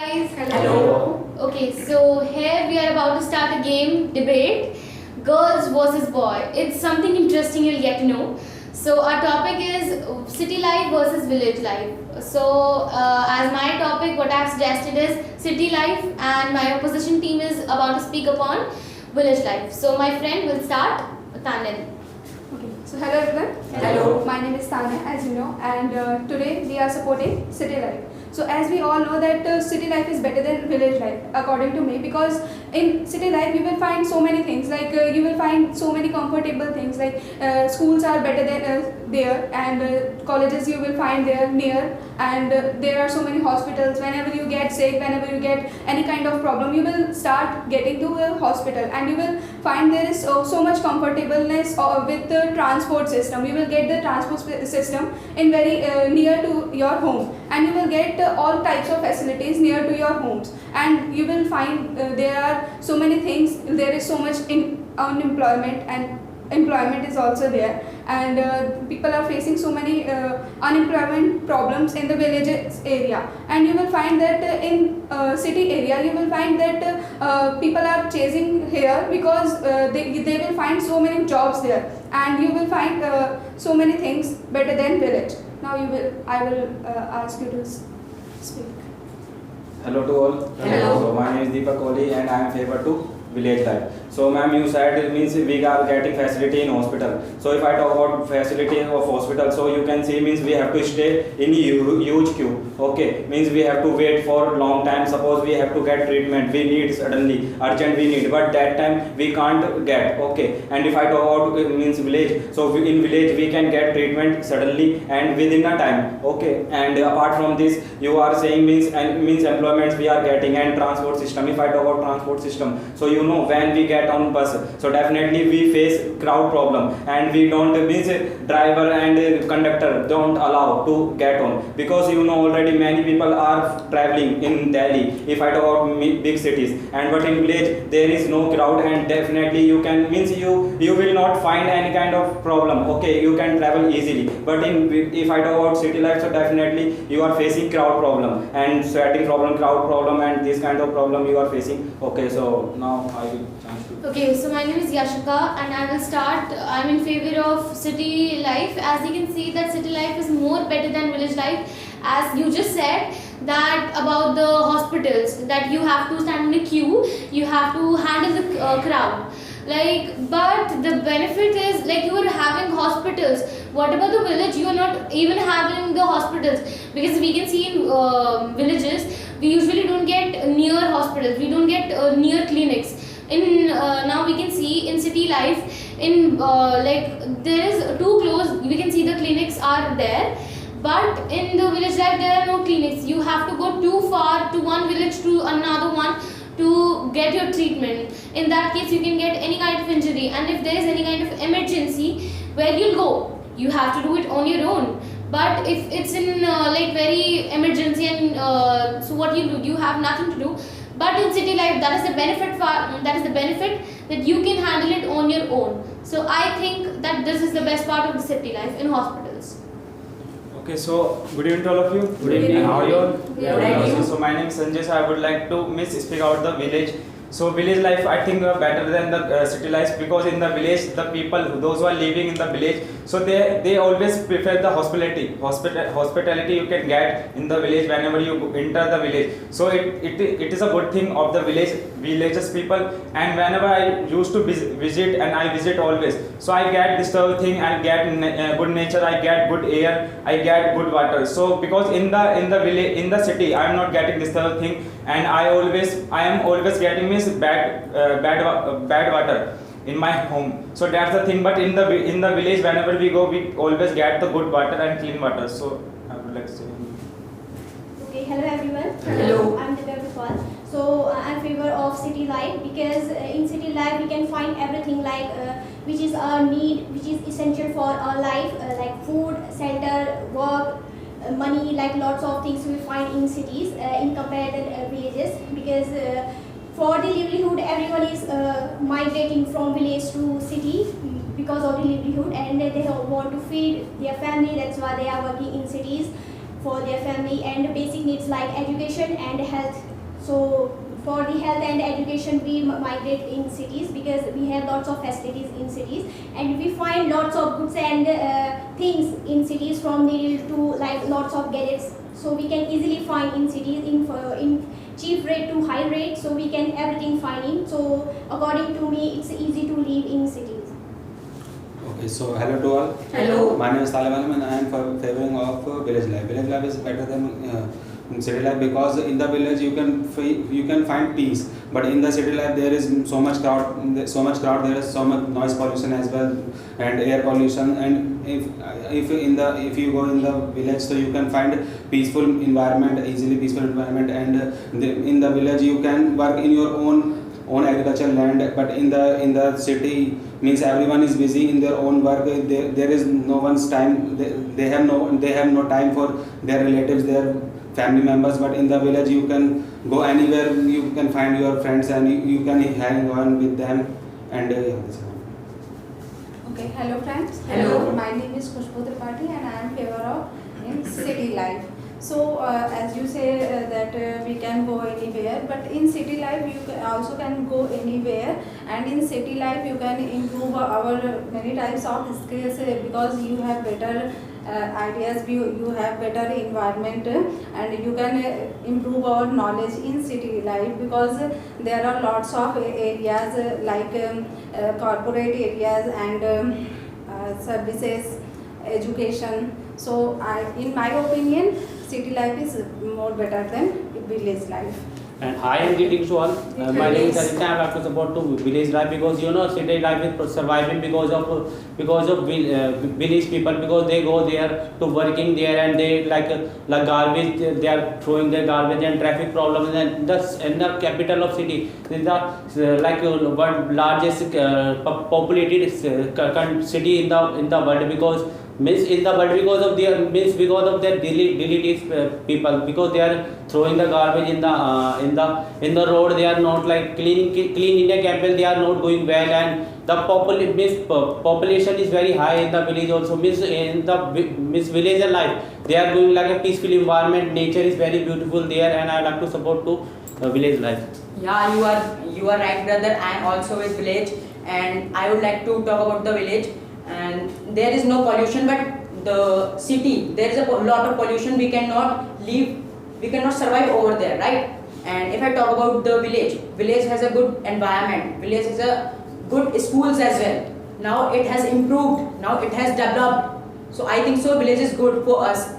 guys. Hello. Okay, so here we are about to start a game debate, girls versus boy. It's something interesting you'll get to know. So our topic is city life versus village life. So as my topic, what I've suggested is city life, and my opposition team is about to speak upon village life. So my friend will start. Tanya. Okay, so hello everyone. Hello. My name is Tanya, as you know, and today we are supporting city life. So as we all know that city life is better than village life, according to me, because in city life you will find so many things, like you will find so many comfortable things, like schools are better than there, and colleges you will find there near, and there are so many hospitals. Whenever you get sick, whenever you get any kind of problem, you will start getting to a hospital, and you will find there is so much comfortableness with the transport system. You will get the transport system in very near to your home, and you will get all types of facilities near to your homes, and you will find there are so many things. There is so much unemployment, and employment is also there, and people are facing so many unemployment problems in the villages area, and you will find that in city area you will find that people are chasing here because they will find so many jobs there, and you will find so many things better than village. Now I will ask you to speak. Hello to all. Hello. So my name is Deepak Kohli and I am favor to village life. So ma'am, you said it means we are getting facility in hospital. So if I talk about facility of hospital, so you can see means we have to stay in huge queue. Okay, means we have to wait for long time. Suppose we have to get treatment, we need suddenly, urgent we need, but that time we can't get. Okay, and if I talk about means village, so in village we can get treatment suddenly and within a time. Okay, and apart from this, you are saying means employments we are getting and transport system. If I talk about transport system, so you know when we get on bus, so definitely we face crowd problem, and we don't means driver and conductor don't allow to get on, because you know already many people are traveling in Delhi. If I talk about big cities, and but in village there is no crowd, and definitely you can means you will not find any kind of problem. Okay, you can travel easily, but if I talk about city life, so definitely you are facing crowd problem and sweating problem, crowd problem, and this kind of problem you are facing. Okay, so now I will chance to. Okay, so my name is Yashika and I will start. I'm in favor of city life. As you can see that city life is more better than village life. As you just said that about the hospitals, that you have to stand in a queue, you have to handle the crowd. But the benefit is like you are having hospitals. What about the village? You are not even having the hospitals, because we can see in villages we usually don't get near hospitals. We don't get near clinics. In now we can see in city life, in there is too close. We can see the clinics are there, but in the village life there are no clinics. You have to go too far to one village to another one to get your treatment. In that case you can get any kind of injury, and if there is any kind of emergency, where you'll go? You have to do it on your own. But if it's in very emergency, and so what you do, you have nothing to do. But in city life, that is the benefit. That you can handle it on your own. So I think that this is the best part of the city life in hospitals. Okay, so good evening to all of you. Good evening. How are you all? Yeah. So my name is Sanjay. So I would like to speak about the village. So village life, I think better than the city life, because in the village, the people, those who are living in the village, so they always prefer the hospitality you can get in the village whenever you enter the village. So it is a good thing of the villages people, and whenever I used to visit, and I visit always, so I get this thing, I get good nature, I get good air, I get good water. So because in the village, in the city, I am not getting this thing, and I am always getting bad water in my home. So that's the thing. But in the village, whenever we go, we always get the good water and clean water. So I would like to say. Okay, hello everyone. Hello. I'm Divya Gopal. So I'm in favor of city life, because in city life we can find everything which is our need, which is essential for our life, like food, shelter, work, money, like lots of things we find in cities in comparison villages, because for the livelihood everyone is migrating from village to city because of the livelihood, and they want to feed their family. That's why they are working in cities. for their family, and basic needs like education and health. So for the health and education, we migrate in cities because we have lots of facilities in cities, and we find lots of goods and things in cities, from the to like lots of gadgets. So we can easily find in cities in cheap rate to high rate. So we can everything find in. So according to me, it's easy to live in cities. Okay, so hello to all. Hello. My name is Taliban and I am favoring of village life. Village life is better than city life because in the village you can find peace, but in the city life there is so much crowd. There is so much noise pollution as well and air pollution. And if you go in the village, so you can find peaceful environment, and in the village you can work in your own agricultural land. But in the city means everyone is busy in their own work. There is no one's time. They have no time for their relatives, their family members. But in the village you can go anywhere, you can find your friends and you can hang on with them. And this is all. Okay, hello friends. Hello. My name is Khushbu Tripathi and I am favor of in city life. So as you say that we can go anywhere, but in city life you also can go anywhere, and in city life you can improve our many types of skills because you have better ideas, you have better environment, and you can improve our knowledge in city life because there are lots of areas like corporate areas and services, education. So in my opinion, city life is more better than village life. And I am greeting to all. My name is Aditya. I have to support to village life because city life is surviving because of village people, because they go there to working there and they like garbage, they are throwing their garbage and traffic problems, and the capital of city is the world largest populated city in the world, because because of their daily people, because they are throwing the garbage in the road. They are not like clean India campaign. They are not going well, and the population is very high in the village also. In the village life, they are going like a peaceful environment. Nature is very beautiful there, and I like to support to village life. Yeah, you are right, brother. I am also with village, and I would like to talk about the village. And there is no pollution, but the city, there is a lot of pollution. We cannot live, we cannot survive over there, right? And if I talk about the village has a good environment. Village has a good schools as well. Now it has improved. Now it has developed. So I think so. Village is good for us.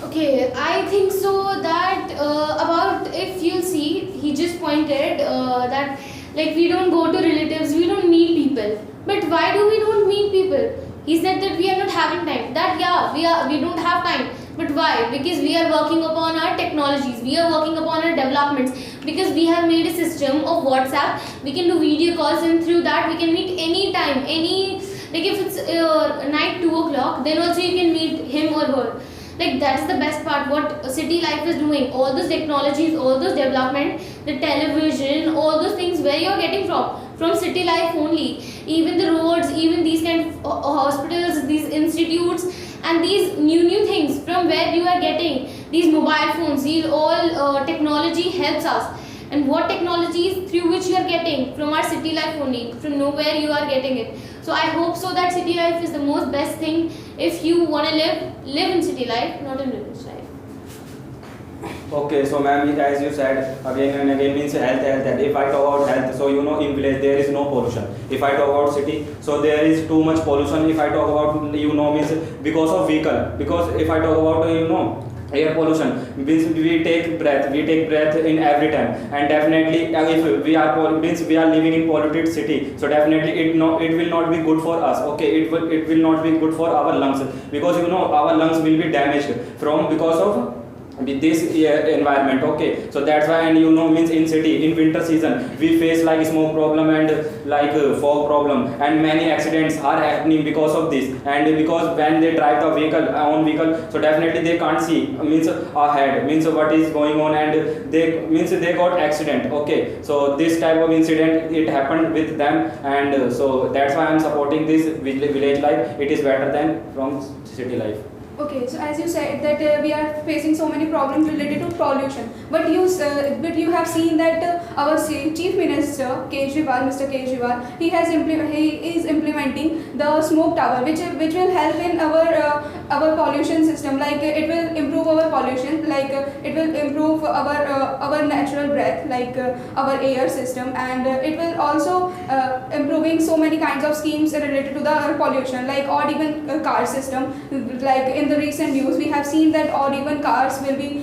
Okay, I think so that about, if you'll see, he just pointed that like we don't go to relatives, we don't meet people. But why do we don't meet people? He said that we are not having time. That yeah, we don't have time. But why? Because we are working upon our technologies. We are working upon our developments. Because we have made a system of WhatsApp. We can do video calls, and through that we can meet any time, like if it's night 2 o'clock, then also you can meet him or her. Like that is the best part what city life is doing. All those technologies, all those development, the television, all those things, where you are getting from city life only. Even the roads, even these kind of hospitals, these institutes, and these new things, from where you are getting these mobile phones. These all technology helps us. And what technologies through which you are getting from our city life only, from nowhere you are getting it. So I hope so that city life is the most best thing. If you want to live in city life, not in village life. Okay, so ma'am, as you said again and again, means health. If I talk about health, so in village there is no pollution. If I talk about city, so there is too much pollution. If I talk about means because of vehicle. Because if I talk about air pollution, means we take breath in every time, and definitely if we are living in polluted city, so definitely it will not be good for us. Okay, it will not be good for our lungs, because our lungs will be damaged because of this environment. Okay, so that's why. And means in city, in winter season, we face like smoke problem and like fog problem, and many accidents are happening because of this. And because when they drive the own vehicle, so definitely they can't see means ahead, means what is going on, and they got accident. Okay, so this type of incident it happened with them, and so that's why I'm supporting this village life. It is better than from city life. Okay, so as you said that we are facing so many problems related to pollution, but you have seen that our Chief Minister Kejriwal, Mr. Kejriwal, he is implementing the smoke tower, which will help in our pollution system. Like it will improve our pollution, like it will improve our natural breath, like our air system, and it will also improving so many kinds of schemes related to the pollution, like odd even car system. Like in the recent news, we have seen that odd even cars will be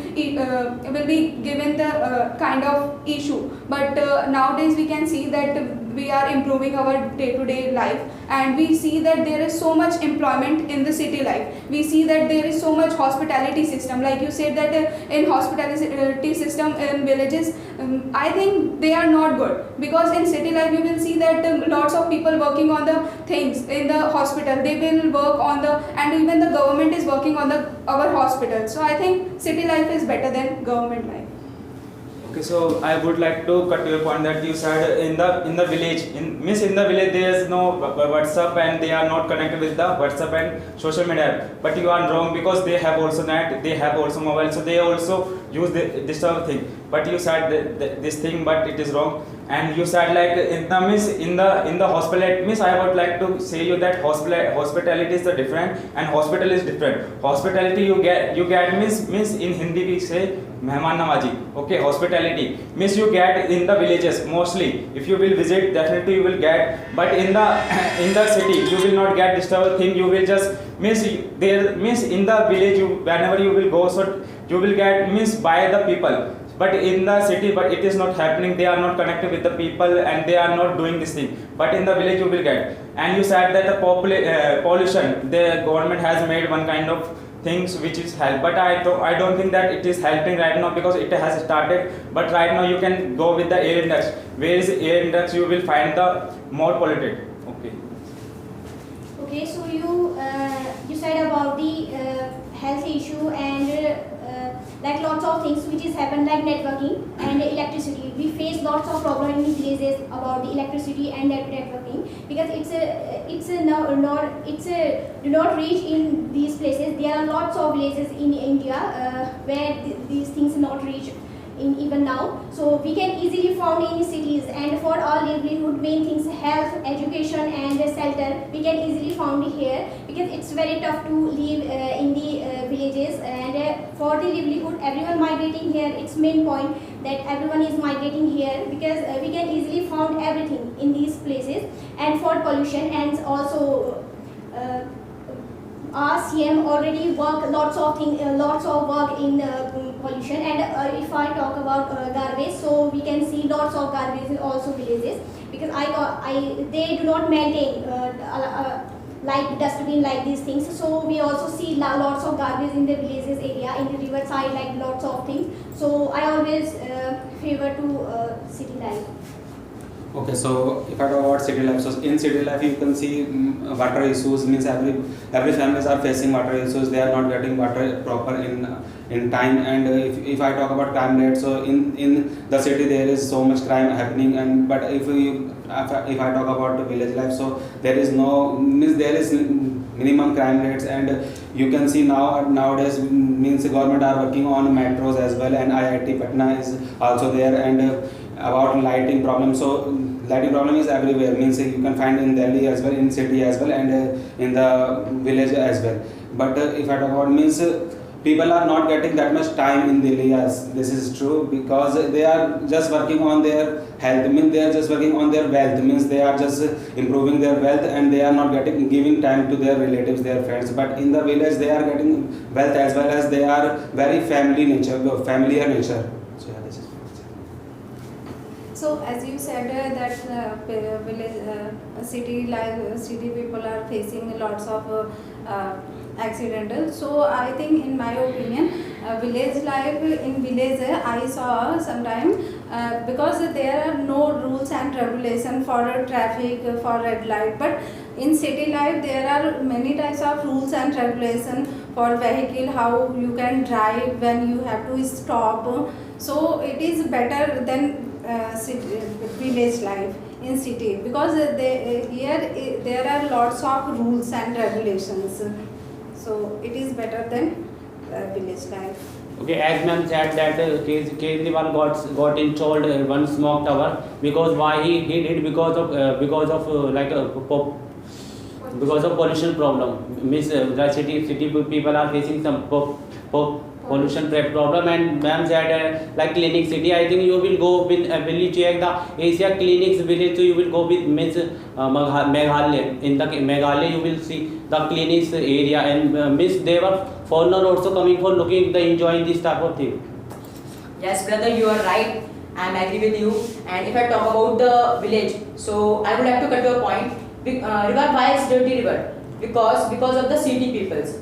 given the kind of issue. But nowadays we can see that we are improving our day-to-day life, and we see that there is so much employment in the city life. We see that there is so much hospitality system, like you said that in hospitality system in villages, I think they are not good, because in city life you will see that lots of people working on the things in the hospital, they will work on the, and even the government is working on our hospital. So I think city life is better than government life. Okay, so I would like to cut your point that you said in the village, in the village there is no WhatsApp and they are not connected with the WhatsApp and social media. But you are wrong, because they have also net, they have also mobile, so they also use this sort of thing. But you said this thing, but it is wrong. And you said like in the hospital, means I would like to say you that hospitality is the different and hospital is different. Hospitality you get means in Hindi we say mehman nawazi. Okay, hospitality means you get in the villages mostly. If you will visit, definitely you will get. But in the city you will not get this type of thing. You will just means in the village whenever you will go, so you will get means by the people. But in the city, but it is not happening. They are not connected with the people and they are not doing this thing. But in the village you will get. And you said that the pollution, the government has made one kind of things which is help. But I don't think that it is helping right now, because it has started. But right now you can go with the air index. Where is the air index? You will find the more polluted. Okay. Okay, so you said about the health issue and like lots of things which is happen, like networking and electricity. We face lots of problem in villages about the electricity and networking, because do not reach in these places. There are lots of villages in India where these things not reach in even now. So we can easily found in cities, and for our livelihood main things, health, education and shelter, we can easily found here, because it's very tough to live in the villages. And for the livelihood, everyone migrating here, it's main point that everyone is migrating here, because we can easily found everything in these places. And for pollution, and also our CM already work lots of work in pollution. And if I talk about garbage, so we can see lots of garbage in also villages, because they do not maintain like dustbin like these things. So we also see lots of garbage in the villages area, in the river side, like lots of things. So I always favor to city life. Okay, so if I talk about city life, so in city life you can see water issues, means every families are facing water issues. They are not getting water proper in time. And if I talk about crime rate, so in the city there is so much crime happening. And but if I talk about the village life, so there is minimum crime rates. And you can see nowadays means the government are working on metros as well, and IIT Patna is also there. And about lighting problem, so lighting problem is everywhere, means you can find in Delhi as well, in city as well, and in the village as well. But if I talk about means people are not getting that much time in Delhi, as this is true, because they are just working on their health, means they are just working on their wealth, means they are just improving their wealth, and they are not giving time to their relatives, their friends. But in the village they are getting wealth, as well as they are very familiar nature. So yeah, this is. So as you said that village, city people are facing lots of accidental. So I think, in my opinion, village life in village I saw sometime because there are no rules and regulation for traffic, for red light. But in city life there are many types of rules and regulation for vehicle, how you can drive, when you have to stop. So it is better than village life in city, because here there are lots of rules and regulations. So it is better than village life. Okay, as ma'am said that Kejriwal got installed one smoke tower because why he did because of because of pollution problem. Means the city people are facing some pollution problem, and ma'am said like clinic city. I think you will go with will you check the Asia clinics village, so you will go with means Meghalaya. In the Meghalaya you will see the clinics area, and means they were foreigner also coming for looking the enjoying this type of thing. Yes, brother, you are right. I am agree with you. And if I talk about the village, so I would like to cut your point. River, why is dirty river? Because of the city peoples.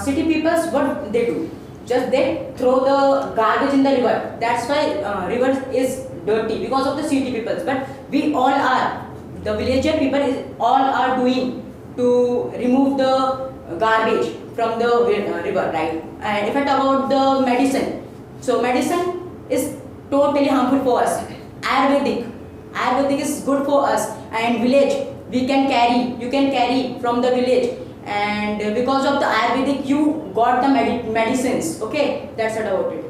City peoples, what they do? Just they throw the garbage in the river. That's why river is dirty because of the city peoples. But we all are, the villager people all are doing to remove the garbage from the river, right? And if I talk about the medicine, so medicine is totally harmful for us. Ayurvedic is good for us, and village you can carry from the village, and because of the Ayurvedic you got the medicines. Okay, that's it about it.